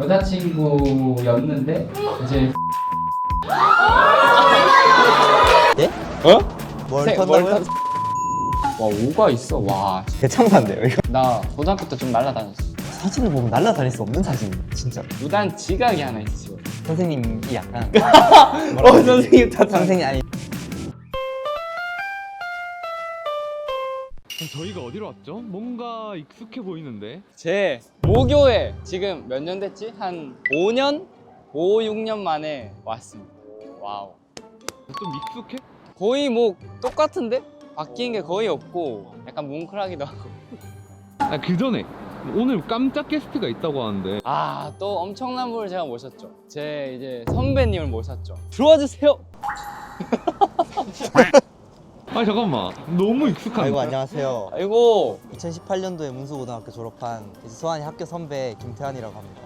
여자친구였는데 이제 예? 어? 뭘 세- 턴다고요? 턴- 와 5가 있어. 와. 대참사인데요 이거. 나 고등학교 때 좀 날라다녔어. 사진을 보면 날라다닐 수 없는 사진 진짜. 무단 지각이 하나 있어. 선생님이 약간 선생님 다 선생님 아니 저희가 어디로 왔죠? 뭔가 익숙해 보이는데. 제 모교에 지금 몇 년 됐지? 한 5년? 5, 6년 만에 왔습니다. 와우. 좀 익숙해? 거의 뭐 똑같은데? 바뀐 게 거의 없고 약간 뭉클하기도 하고. 아, 그 전에 오늘 깜짝 게스트가 있다고 하는데. 아, 또 엄청난 분을 제가 모셨죠. 제 이제 선배님을 모셨죠. 들어와 주세요. 아 잠깐만, 너무 익숙한데. 아이고 안녕하세요. 아이고. 2018년도에 문수고등학교 졸업한 이제 수환이 학교 선배 김태환이라고 합니다.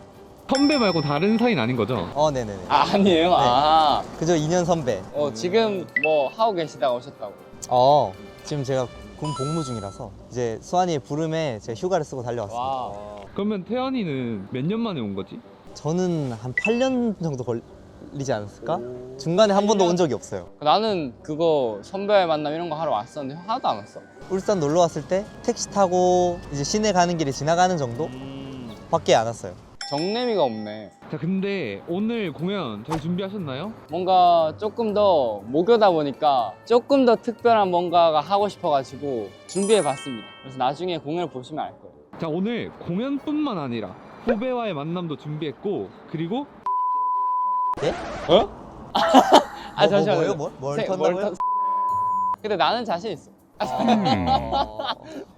선배 말고 다른 사이는 아닌 거죠? 네네네. 아, 아니에요. 아. 그저 2년 선배. 지금 뭐 하고 계시다가 오셨다고. 지금 제가 군 복무 중이라서 이제 수환이의 부름에 제가 휴가를 쓰고 달려왔습니다. 와. 그러면 태연이는 몇 년 만에 온 거지? 저는 한 8년 정도 걸리지 않았을까? 중간에 한 번도 온 적이 없어요. 나는 그거 선배 만남 이런 거 하러 왔었는데 하나도 안 왔어. 울산 놀러 왔을 때 택시 타고 이제 시내 가는 길에 지나가는 정도? 밖에 안 왔어요. 정내미가 없네. 자, 근데 오늘 공연 잘 준비하셨나요? 뭔가 조금 더 모교다 보니까 조금 더 특별한 뭔가가 하고 싶어가지고 준비해봤습니다. 그래서 나중에 공연을 보시면 알 거예요. 자, 오늘 공연뿐만 아니라 후배와의 만남도 준비했고, 그리고 네? 어? 아 잠시만요. 뭐요? 뭘 뭘 턴다고요? 턴- 근데 나는 자신 있어.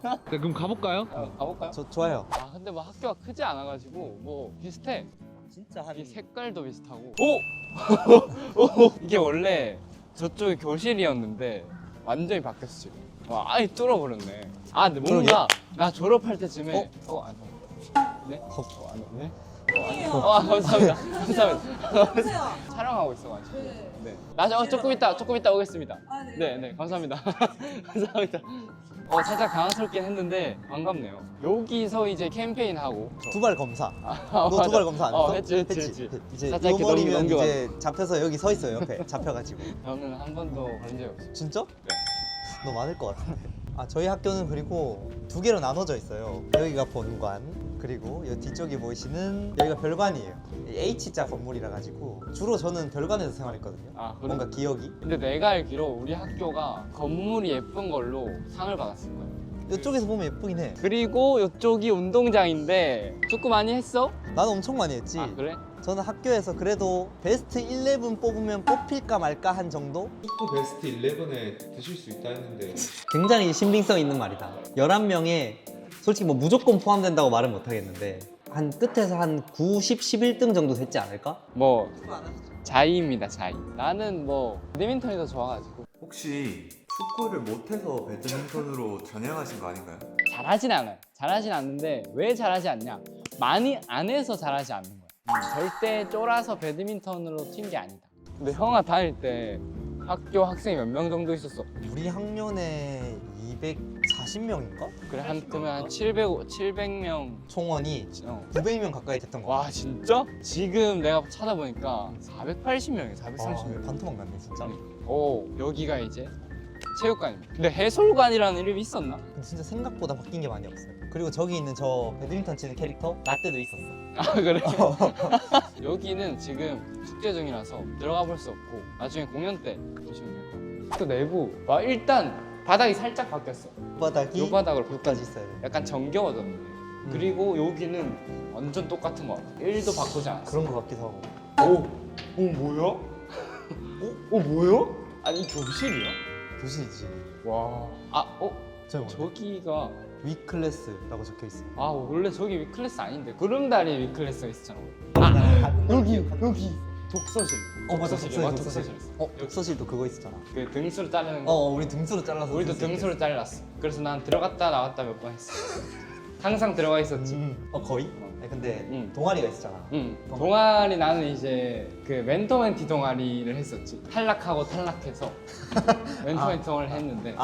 자, 그럼 가볼까요? 가볼까요? 좋아요. 아 근데 뭐 학교가 크지 않아가지고 뭐 비슷해. 진짜 이 색깔도 비슷하고. 오! 이게 원래 저쪽이 교실이었는데 완전히 바뀌었어 지금. 와, 아예 뚫어버렸네. 아 근데 뭔가 나 졸업할 때쯤에 안 네? 안 네? 감사합니다. 감사합니다. 촬영하고 있어가지고. 네. 나중에 조금 이따 오겠습니다. 네, 감사합니다. 감사합니다. 살짝 당황스럽긴 했는데 반갑네요. 여기서 이제 캠페인 하고. 두발 검사. 너 너 두발 검사 안 했어? 했지. 이제 살짝 요 이렇게 머리면 넘겨가지고. 이제 잡혀서 여기 서 있어요 옆에 잡혀가지고. 저는 한 번도 그런 적이 없어요. 진짜? 네. 너 많을 것 같은데. 저희 학교는 그리고 두 개로 나눠져 있어요. 여기가 본관, 그리고 이 뒤쪽에 보이시는 여기가 별관이에요. H자 건물이라 가지고 주로 저는 별관에서 생활했거든요. 아, 그래? 뭔가 기억이. 근데 내가 알기로 우리 학교가 건물이 예쁜 걸로 상을 받았을 거야. 이쪽에서 보면 예쁘긴 해. 그리고 이쪽이 운동장인데 축구 많이 했어? 나는 엄청 많이 했지. 아 그래? 저는 학교에서 그래도 베스트 11 뽑으면 뽑힐까 말까 한 정도? 축구 베스트 11에 드실 수 있다 했는데 굉장히 신빙성 있는 말이다. 11명에 솔직히 뭐 무조건 포함된다고 말은 못 하겠는데 한 끝에서 한 9, 10, 11등 정도 됐지 않을까? 뭐 자이입니다 자이. 나는 뭐 배드민턴이 더 좋아가지고. 혹시 축구를 못해서 배드민턴으로 전향하신 거 아닌가요? 잘하진 않아요. 잘하진 않는데 왜 잘하지 않냐? 많이 안 해서 잘하지 않는 거야. 절대 쫄아서 배드민턴으로 튄 게 아니다. 근데 형아 다닐 때 학교 학생이 몇 명 정도 있었어? 우리 학년에 240명인가? 그래 그러면 한 700명. 총원이 어. 900명 가까이 됐던 거 같아. 와 진짜? 지금 내가 찾아보니까 480명이야 430명. 반토막 났네 진짜. 오 여기가 이제 체육관입니다. 근데 해설관이라는 이름이 있었나? 근데 진짜 생각보다 바뀐 게 많이 없어요. 그리고 저기 있는 저 배드민턴 치는 캐릭터 나 때도 있었어. 아 그래? 여기는 지금 축제 중이라서 들어가 볼 수 없고 나중에 공연 때 보시면 될 거예요. 또 내부 와 일단 바닥이 살짝 바뀌었어. 바닥이 요 바닥으로 여기까지 있어요. 약간 정겨워졌네. 그리고 여기는 완전 똑같은 거 같아. 1도 바꾸지 않았어. 그런 거 같기도 하고. 오 뭐야? 뭐야? 아니 이 교실이야? 교실이지. 와. 저기 뭔데? 저기가 위클래스라고 적혀 있어요. 원래 저기 위클래스 아닌데 구름다리 위클래스가 있었잖아. 여기 독서실. 맞아, 독서실이야. 독서실. 독서실도 그거 있었잖아. 그 등수를 자르는 거. 우리 등수로 잘라서. 우리도 등수를 잘랐어. 그래서 난 들어갔다 나왔다 몇 번 했어. 항상 들어가 있었지. 거의? 아니, 근데 응. 동아리가 있었잖아. 동아리 나는 이제 그 멘토멘티 동아리를 했었지. 탈락하고 탈락해서 멘토멘티 동아리를 했는데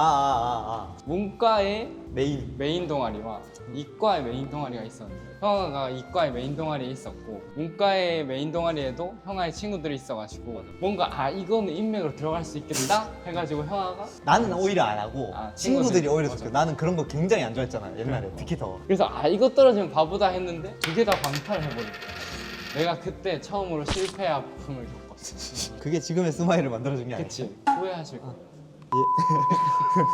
문과에 메인 동아리와 이과의 메인 동아리가 있었는데 형아가 이과의 메인 동아리에 있었고 문과의 메인 동아리에도 형아의 친구들이 있어가지고 뭔가 이거는 인맥으로 들어갈 수 있겠다 해가지고 형아가 나는 오히려 안 하고 친구들이 친구들. 오히려 맞아. 좋고 나는 그런 거 굉장히 안 좋아했잖아 옛날에 특히 더. 그래서 이거 떨어지면 바보다 했는데 두 개 다 광탈을 해버린 거야. 내가 그때 처음으로 실패의 아픔을 겪었어. 그게 지금의 스마일을 만들어준 게 아니야. 그치? 후회하실 거야.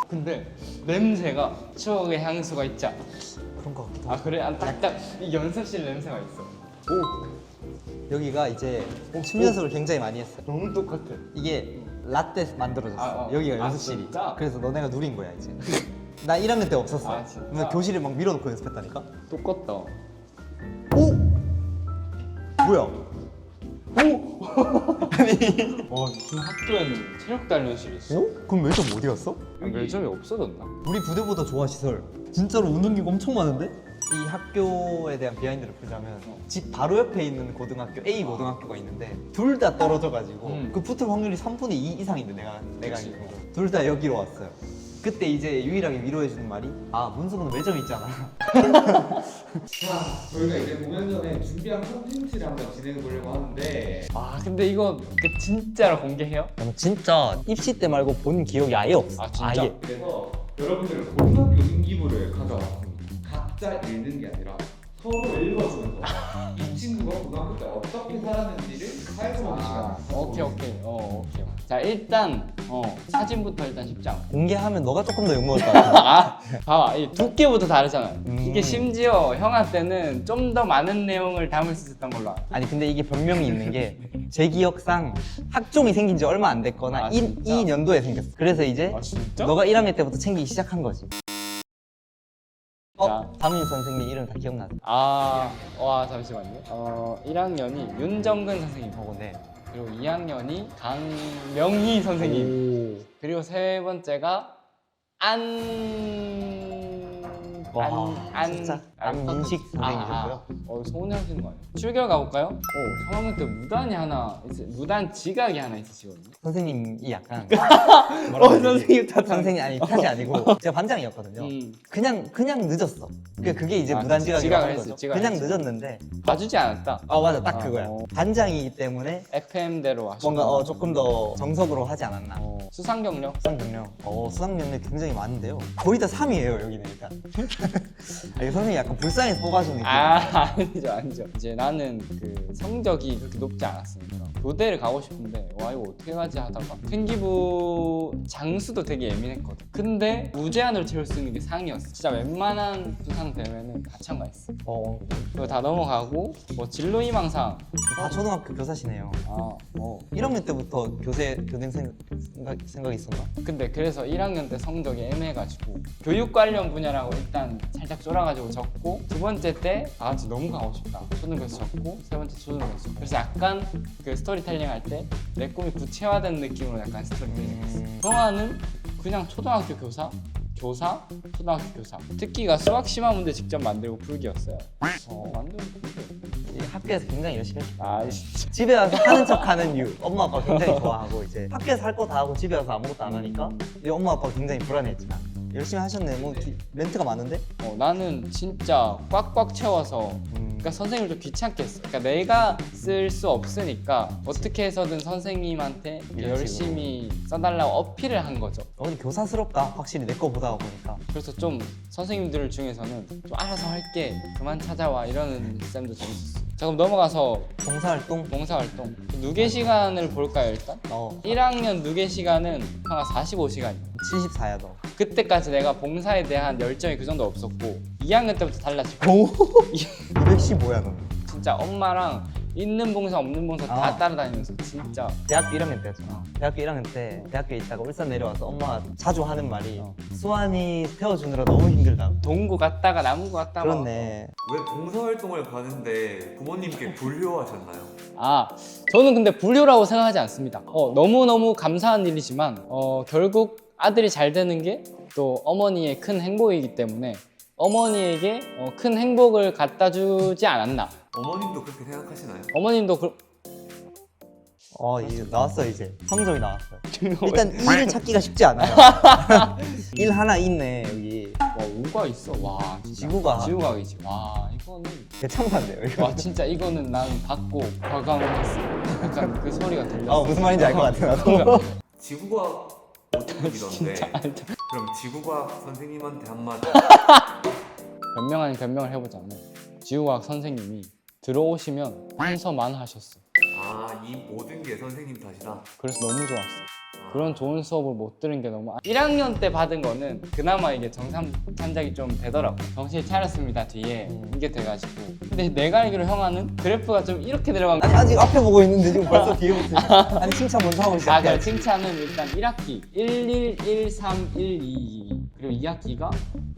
근데 냄새가 추억의 향수가 있지 않아? 그런 거 같기도 하고. 그래? 딱딱 이 연습실 냄새가 있어. 여기가 이제 춤 연습을 굉장히 많이 했어. 너무 똑같아. 이게 라떼 만들어줬어. 아, 여기가 아, 연습실이. 진짜? 그래서 너네가 누린 거야 이제. 나 1학년 때 없었어. 아, 진짜? 근데 교실에 막 밀어놓고 연습했다니까. 똑같다. 오! 뭐야? 와 무슨 학교에는 체력 단련실이 있어. 그럼 매점 어디 갔어? 매점이 없어졌나? 우리 부대보다 좋아 시설. 진짜로 운동기구 엄청 많은데? 이 학교에 대한 비하인드를 보자면 집 바로 옆에 있는 고등학교 A 고등학교가 있는데 둘 다 떨어져가지고 그 붙을 확률이 3분의 2 이상인데 내가 그치. 알기로 둘 다 여기로 왔어요. 그때 이제 유일하게 위로해주는 말이 문수는 매점 있잖아. 자, 저희가 이제 공연 전에 준비한 콘텐츠를 한번 진행해 보려고 하는데 근데 이거 진짜로 공개해요? 진짜 입시 때 말고 본 기억이 아예 없어. 진짜? 아예. 그래서 여러분들은 고등학교 인기부를 가져왔습니다. 각자 읽는 게 아니라 서로 읽어주는 거. 이 친구가 고등학교 때 어떻게 살았는지를 살펴보는 시간. 오케이. 자 일단 사진부터 일단 쉽지 않고. 공개하면 너가 조금 더 욕먹을 것 같아. 봐봐 이 두께부터 다르잖아. 이게 음. 심지어 형한테는 좀 더 많은 내용을 담을 수 있었던 걸로 알아. 아니 근데 이게 변명이 있는 게 제 기억상 학종이 생긴 지 얼마 안 됐거나 진짜? 이 년도에 생겼어. 그래서 이제 진짜? 너가 1학년 때부터 챙기기 시작한 거지. 자. 담임 선생님 이름 다 기억나지? 와 잠시만요. 1학년이 윤정근 선생님 네. 그리고 2학년이 강명희 선생님 그리고 세 번째가 진짜 안민식 선생님이셨고요. 서운해하시는 거 아니에요? 출결 가볼까요? 3학년 때 무단 지각이 하나 있으시거든요. 선생님이 약간 선생님 탓 선생님 아니 탓이 아니고 제가 반장이었거든요. 그냥 늦었어. 그게 이제 무단지각이라고 지각을 하는 했어, 거죠. 지각을 그냥 했어. 늦었는데 봐주지 않았다. 맞아 딱 그거야. 어. 반장이기 때문에 FM대로 하셨고 뭔가 조금 더 정석으로 하지 않았나. 수상 경력 수상 경력. 수상 경력 굉장히 많은데요. 거의 다 3이에요 여기는 일단. 이거 선생님 약간 불쌍해서 뽑아준 느낌. 아니죠. 이제 나는 그 성적이 그렇게 높지 않았으니까 교대를 가고 싶은데 이거 어떻게 가지 하다가 생기부 장수도 되게 예민했거든. 근데 무제한으로 채울 수 있는 게 상이었어. 진짜 웬만한 수상 되면은 다 참가했어. 그거 다 넘어가고 진로 희망상 다 초등학교 교사시네요. 1학년 때부터 교생 생각이 있었나? 근데 그래서 1학년 때 성적이 애매해가지고 교육 관련 분야라고 일단 살짝 쫄아가지고 적고 두 번째 때 같이 너무 가고 싶다 초등교에서 적고 세 번째 초등교에서 적고 그래서 약간 그 스토리텔링 할 때 내 꿈이 구체화된 느낌으로 약간 스토리텔링 했어. 형아는 그냥 초등학교 교사? 초등학교 교사 특기가 수학 심화 문제 직접 만들고 풀기였어요. 만들고 풀기. 학교에서 굉장히 열심히 했어. 진짜 집에 와서 하는 척하는 이유. 엄마 아빠 굉장히 좋아하고 이제 학교에서 할 거 다 하고 집에 와서 아무것도 안 하니까 이제 엄마 아빠가 굉장히 불안해했지만 열심히 하셨네. 멘트가 많은데? 나는 진짜 꽉꽉 채워서 그러니까 선생님을 좀 귀찮게 했어. 그러니까 내가 쓸 수 없으니까 어떻게 해서든 선생님한테 열심히 써달라고 어필을 한 거죠. 교사스럽다. 확실히 내 거 보다 보니까. 그래서 좀 선생님들 중에서는 좀 알아서 할게 그만 찾아와 이러는 쌤도 좀 있었어. 자 그럼 넘어가서 봉사활동 누계 시간을 볼까요 일단? 1학년 누계 시간은 한 45시간이야. 74야 너. 그때까지 내가 봉사에 대한 열정이 그 정도 없었고 2학년 때부터 달라지고 215야 너. 진짜 엄마랑 있는 봉사 없는 봉사 다 따라다니면서 진짜 대학교 1학년 때였죠. 대학교 1학년 때 대학교에 있다가 울산 내려와서 엄마가 자주 하는 말이 수환이 태워주느라 너무 힘들다. 동구 갔다가 남구 갔다가 그렇네. 왜 봉사활동을 가는데 부모님께 불효하셨나요? 저는 근데 불효라고 생각하지 않습니다. 너무너무 감사한 일이지만 결국 아들이 잘 되는 게 또 어머니의 큰 행복이기 때문에 어머니에게 큰 행복을 갖다 주지 않았나. 어머님도 그렇게 생각하시나요? 어머님도 이제 나왔어요 이제 성적이 나왔어요. 일단 1을 찾기가 쉽지 않아요. 1 하나 있네 여기. 와 5가 있어. 와 진짜. 지구과학. 지구과학이지. 와 이거는 괜찮은데요 이거. 와 진짜 이거는 난 받고 과감했어. 약간 그 소리가 들렸어. 무슨 말인지 알 것 같아 나도. 지구과학 5등급이던데. 그럼 지구과학 선생님한테 한마디. 변명 아닌 변명을 해보자면 지구과학 선생님이 들어오시면 한서만 하셨어. 이 모든 게 선생님 탓이다. 그래서 너무 좋았어. 그런 좋은 수업을 못 들은 게 너무 1학년 때 받은 거는 그나마 이게 정상 참작이 좀 되더라고. 정신 차렸습니다 뒤에 이게 돼가지고. 근데 내가 알기로 형아는 그래프가 좀 이렇게 들어간 거. 아니 아직 앞에 보고 있는데 지금 벌써 뒤에부터. 아니 칭찬 먼저 하고 그래 시작해. 칭찬은 일단 1학기 11, 13, 1, 2, 2 그리고 2학기가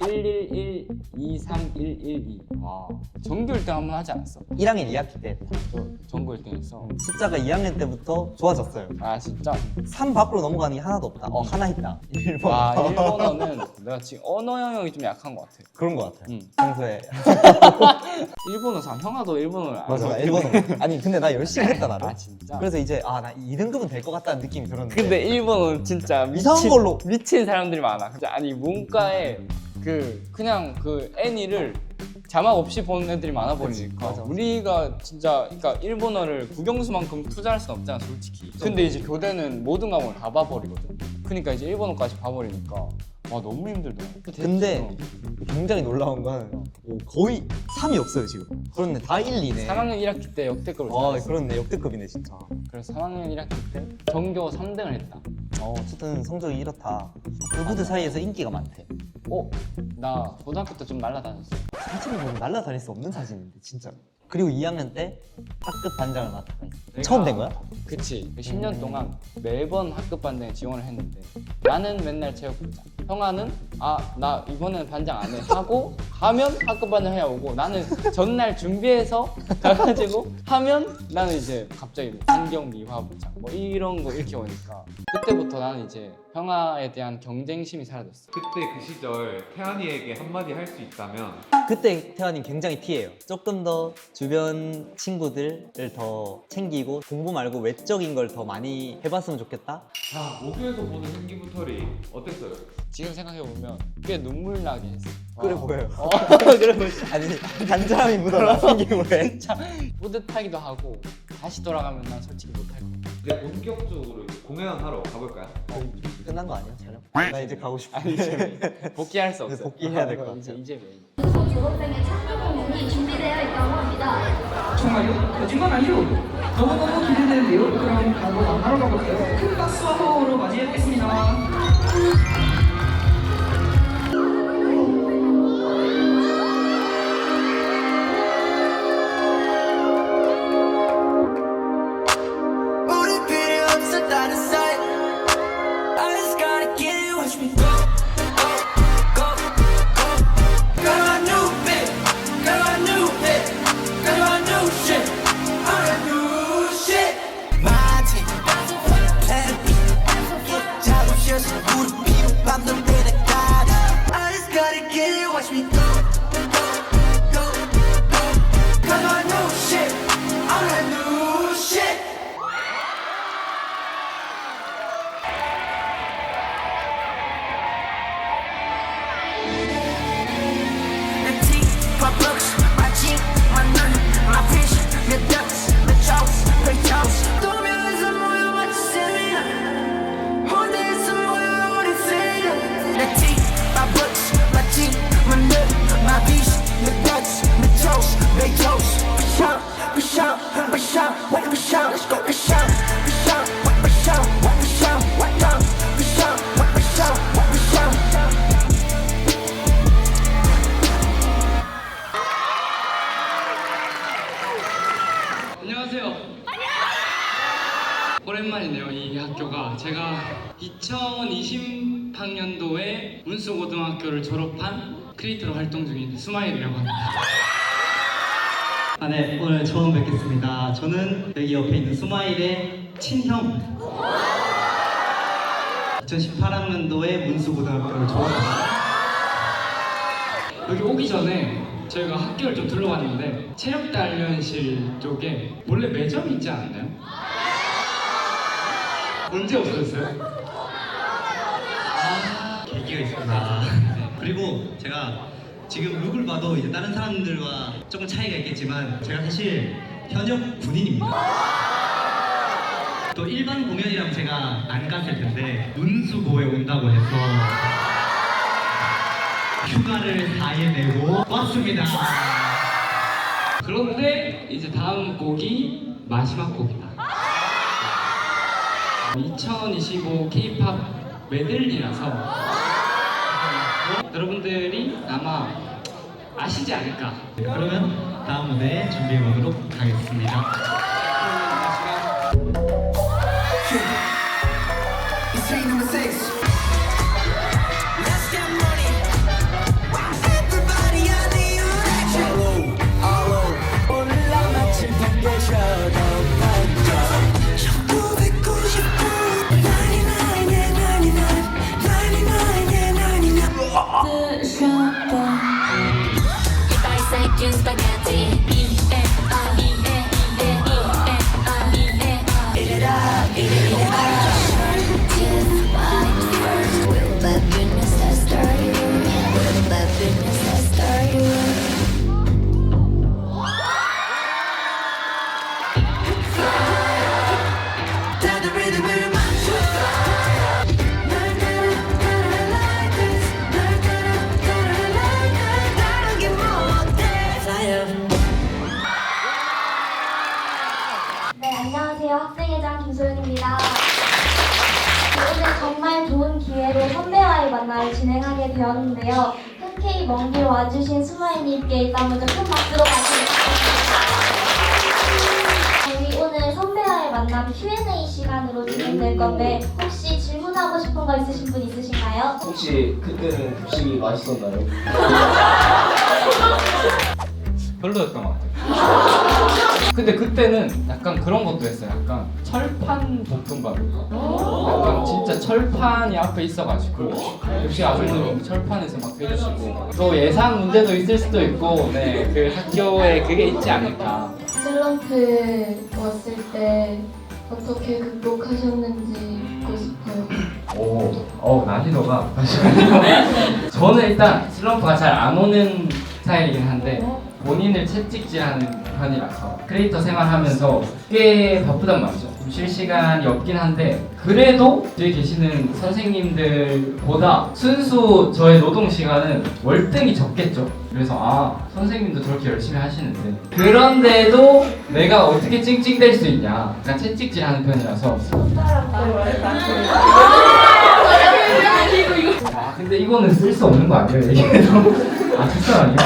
1, 1, 1, 2, 3, 1, 1, 2 와 전교 1등 한번 하지 않았어? 1학년 2학기 때 저 전교 1등 했어. 숫자가 2학년 때부터 좋아졌어요. 아 진짜? 3 밖으로 넘어가는 게 하나도 없다. 하나 있다. 1번. 와 일본어는 내가 지금 언어 영역이 좀 약한 것 같아. 그런 것 같아요. 응. 평소에. 일본어 상 형아도 일본어를 안 맞아 나 해. 일본어. 아니 근데 나 열심히 했다 나를. 아 진짜? 그래서 이제 나 2등급은 될 것 같다는 느낌이 들었는데. 근데 일본어는 진짜 이상한 걸로. 미친 사람들이 많아. 진짜 아니 문과에 그냥 그 애니를 자막 없이 보는 애들이 많아 보니까 맞아. 우리가 진짜 그러니까 일본어를 국영수만큼 투자할 순 없잖아 솔직히. 근데 이제 교대는 모든 과목을 다 봐버리거든. 그러니까 이제 일본어까지 봐버리니까 와 너무 힘들더라. 근데 굉장히 놀라운 건 거의 3이 없어요 지금. 그렇네 다 1, 2네. 3학년 1학기 때 역대급을 와 받았어. 그렇네 역대급이네 진짜. 그래서 3학년 1학기 때 전교 3등을 했다. 어쨌든 성적이 이렇다. 의부들 사이에서 인기가 많대. 나 고등학교 때 좀 날라다녔어. 사진을 보면 날라다닐 수 없는 사진인데 진짜. 그리고 2학년 때 학급 반장을 맡아. 내가- 처음 된 거야? 그치. 10년 동안 매번 학급 반장에 지원을 했는데 나는 맨날 체육부장. 형아는 나 이번에는 반장 안 해 하고 하면 학급 반장 해야 오고 나는 전날 준비해서 가가지고 하면 나는 이제 갑자기 환경미화부장 뭐 이런 거 이렇게 오니까 그때부터 나는 이제 형아에 대한 경쟁심이 사라졌어. 그때 그 시절 태환이에게 한마디 할 수 있다면 그때 태환이 굉장히 T예요. 조금 더 주변 친구들을 더 챙기고 공부 말고 외적인 걸 더 많이 해봤으면 좋겠다. 자 모교에서 보는 생기부터리 어땠어요? 지금 생각해보면 꽤 눈물 나게 했어. 그래 와. 보여요. 그래 보여. 아니 단짠함이 묻어나 생기고래. 진짜 뿌듯하기도 하고 다시 돌아가면 난 솔직히 못할 것 같아. 이제 본격적으로 이제 공연하러 가볼까요? 끝난 거 아니야 촬영? 나 이제 가고 싶어. 아니 이제 복귀할 수 없어. 이제 복귀해야 될것 같아. 이제 메인. 졸업생의 참여 공연이 준비되어 있다고 합니다. 정말요? 거짓말 아니죠? 너무너무 기대되는데요. 그럼 바로 만나러 가볼게요. 큰 박수와 호흡으로 맞이하겠습니다. 우리 필요 없어 다른 사이 I just gotta get it watch me go go go Girl I knew it Girl I knew it Girl I knew shit I knew shit My team Plan B 작업실에서 우리 피부 밤는 데는 가리 I just gotta get it watch me go go go go Girl I knew shit I knew shit 내 티와 블럭스 마치 만난 my vision 내 ducks 내 chows 내 chows 도면에서 모여 마치 세미나 혼자서 모여 우리 세미나 내 티와 블럭스 마치 만난 my vision 내 ducks 내 chows 내 chows we shout we shout we shout let's go we shout we shout we shout we shout we shout we shout we shout we shout 안녕하세요. 오랜만이네요. 이 학교가 제가 2020학년도에 문수고등학교를 졸업한 크리에이터로 활동 중인 스마일이라고 합니다. 네, 오늘 처음 뵙겠습니다. 저는 여기 옆에 있는 스마일의 친형 2018학년도에 문수고등학교를 졸업했습니다. 여기 오기 전에 저희가 학교를 좀 둘러봤는데 체육단련실 쪽에 원래 매점이 있지 않았나요? 언제 없어졌어요? 계기가 있구나. 그리고 제가 지금 룩을 봐도 이제 다른 사람들과 조금 차이가 있겠지만 제가 사실 현역 군인입니다. 또 일반 공연이라면 제가 안 갔을 텐데 문수고에 온다고 해서 휴가를 다해 내고 왔습니다. 그런데 이제 다음 곡이 마지막 곡이다. 2025 K-팝 메들리라서 여러분들이 아마 아시지 않을까. 그러면 다음 무대 준비해 보도록 하겠습니다. It's train number 6. Let's get money. Everybody on the action. All over. 올라 마칠 번개셔도 반짝. 1999 If I say you spaghetti, Eat it up, eat it up. kiss my first. Will that goodness that start you? Will that goodness that start you? Tell the rhythm을 맞춰. 날 따라 like this. 날 따라 like that. 다르게 못해. Fire. 네, 안녕하세요. 학생회장 김소연입니다. 오늘 정말 좋은 기회로 선배와의 만남을 진행하게 되었는데요. 흔쾌히 먼 길 와주신 수마이님께 일단 먼저 큰 박수로 맞이해주겠습니다. 저희 오늘 선배와의 만남 Q&A 시간으로 진행될 건데 혹시 질문하고 싶은 거 있으신 분 있으신가요? 혹시 그때는 급식이 맛있었나요? 별로였던 것 같아요. 근데 그때는 약간 그런 것도 했어요. 약간 철판 볶음밥인가? 약간 진짜 철판이 앞에 있어가지고 역시 아주머니 철판에서 막 해주시고 또 예상 문제도 있을 수도 있고 네, 그 학교에 그게 있지 않을까. 슬럼프 왔을 때 어떻게 극복하셨는지 듣고 싶어요. 난이도가 잠시만요. 저는 일단 슬럼프가 잘 안 오는 스타일이긴 한데 본인을 채찍질하는 편이라서 크리에이터 생활하면서 꽤 바쁘단 말이죠. 좀 쉴 시간이 없긴 한데 그래도 뒤에 계시는 선생님들보다 순수 저의 노동 시간은 월등히 적겠죠. 그래서 선생님도 저렇게 열심히 하시는데 그런데도 내가 어떻게 찡찡댈 수 있냐. 약간 채찍질하는 편이라서. 근데 이거는 쓸 수 없는 거 아니에요? 얘기해서. 첫사랑이요?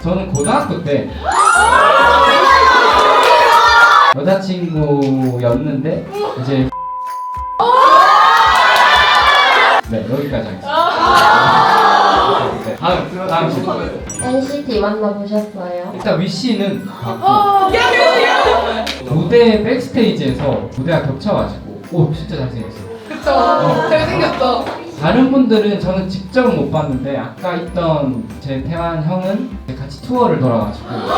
저는 고등학교 때 여자친구였는데 이제 네, 여기까지 하겠습니다. 네, 다음 질문. NCT 만나보셨어요? 일단 위씨는 봤고 무대 백스테이지에서 무대가 겹쳐가지고 오 진짜 잘생겼어요. 그쵸. 잘생겼죠. 다른 분들은 저는 직접 못 봤는데 아까 있던 제 태환 형은 같이 투어를 돌아가지고 이거도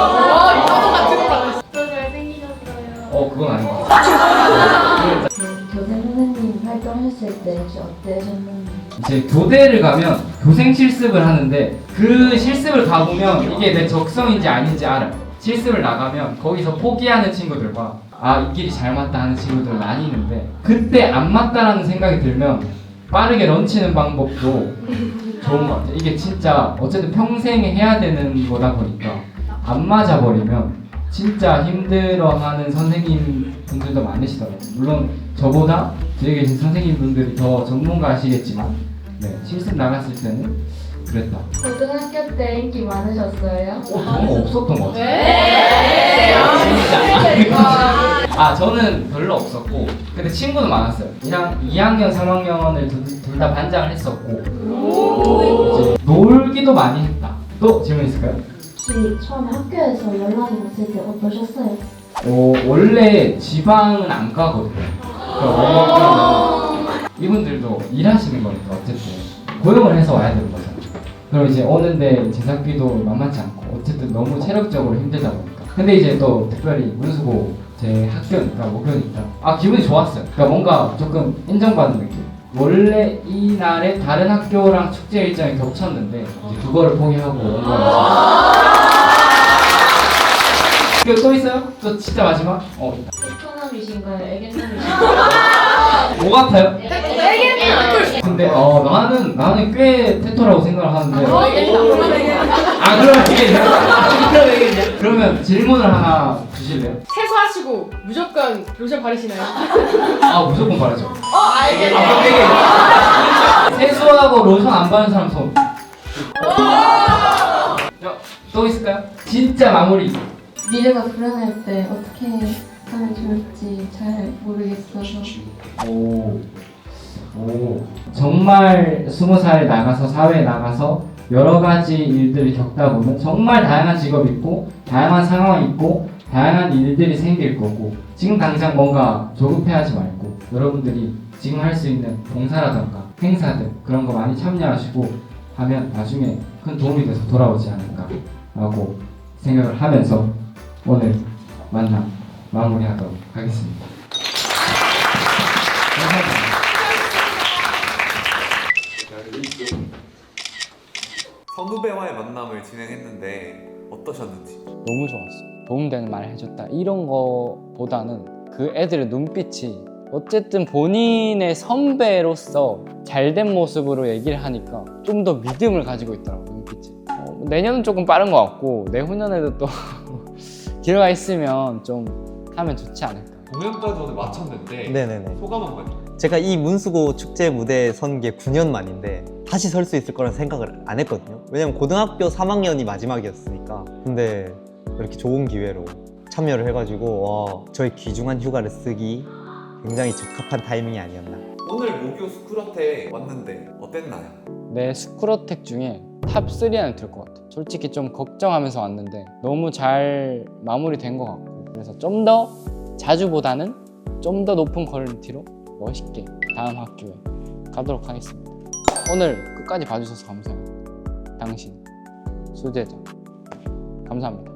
같이 놀아. 또 잘생기셨어요. 그건 아닌 것 같아요. 교생 선생님 활동하셨을 때 혹시 어떠셨는지? 이제 교대를 가면 교생 실습을 하는데 그 실습을 가보면 이게 내 적성인지 아닌지 알아요. 실습을 나가면 거기서 포기하는 친구들과 이 길이 잘 맞다 하는 친구들 나뉘는데 그때 안 맞다라는 생각이 들면 빠르게 런치는 방법도 좋은 것 같아요. 이게 진짜 어쨌든 평생에 해야 되는 거다 보니까 안 맞아버리면 진짜 힘들어하는 선생님 분들도 많으시더라고요. 물론 저보다 뒤에 계신 선생님 분들이 더 전문가시겠지만 네, 실습 나갔을 때는 그랬다. 고등학교 때 인기 많으셨어요? 너무 없었던 것 같아요. 네. 진짜. 저는 별로 없었고 근데 친구는 많았어요. 2학년, 3학년을 둘 다 반장을 했었고 이제 놀기도 많이 했다. 또 질문 있을까요? 혹시 처음에 학교에서 연락이 왔을 때 어떠셨어요? 원래 지방은 안 가거든요. 그러니까 이분들도 일하시는 거니까 어쨌든 고용을 해서 와야 되는 거잖아요. 그럼 이제 오는데 제작비도 만만치 않고 어쨌든 너무 체력적으로 힘들다 보니까 근데 이제 또 특별히 문수고 제 학교니까 목표니까 기분이 좋았어요. 그러니까 뭔가 조금 인정받는 느낌. 원래 이 날에 다른 학교랑 축제 일정이 겹쳤는데 이제 그거를 포기하고 온 거예요. 이거 또 있어요? 또 진짜 마지막? 있다. 토남이신가요? 애견남이신가요? 뭐 같아요? 근데 나는 꽤 테토라고 생각을 하는데. 그러면 되겠네. 그러면 질문을 하나 주실래요? 세수하시고 무조건 로션 바르시나요? 무조건 바르죠. 알겠습니다. 세수하고 로션 안 바르는 사람 손. 또 있을까요? 진짜 마무리. 미래가 불안할 때 어떻게 하면 좋을지 잘 모르겠어서 정말 20살 나가서 사회에 나가서 여러 가지 일들을 겪다 보면 정말 다양한 직업이 있고 다양한 상황이 있고 다양한 일들이 생길 거고 지금 당장 뭔가 조급해하지 말고 여러분들이 지금 할 수 있는 봉사라던가 행사들 그런 거 많이 참여하시고 하면 나중에 큰 도움이 돼서 돌아오지 않을까 라고 생각을 하면서 오늘 만남 마무리하도록 하겠습니다. 감사합니다. 선후배와의 만남을 진행했는데 어떠셨는지? 너무 좋았어. 도움되는 말을 해줬다. 이런 거보다는 그 애들의 눈빛이 어쨌든 본인의 선배로서 잘된 모습으로 얘기를 하니까 좀 더 믿음을 가지고 있더라고 눈빛이. 내년은 조금 빠른 것 같고 내후년에도 또 기회가 있으면 좀 하면 좋지 않을까. 공연까지 오늘 마쳤는데 네네네. 소감 한마디. 제가 이 문수고 축제 무대에 선 게 9년 만인데 다시 설 수 있을 거란 생각을 안 했거든요. 왜냐면 고등학교 3학년이 마지막이었으니까. 근데 이렇게 좋은 기회로 참여를 해가지고 저희 귀중한 휴가를 쓰기 굉장히 적합한 타이밍이 아니었나. 오늘 모교 스쿨어택 왔는데 어땠나요? 내 스쿨어택 중에 탑3 안에 들 것 같아. 솔직히 좀 걱정하면서 왔는데 너무 잘 마무리된 것 같고 그래서 좀 더 자주보다는 좀 더 높은 퀄리티로 멋있게 다음 학교에 가도록 하겠습니다. 오늘 끝까지 봐주셔서 감사해요. 당신, 수제자 감사합니다.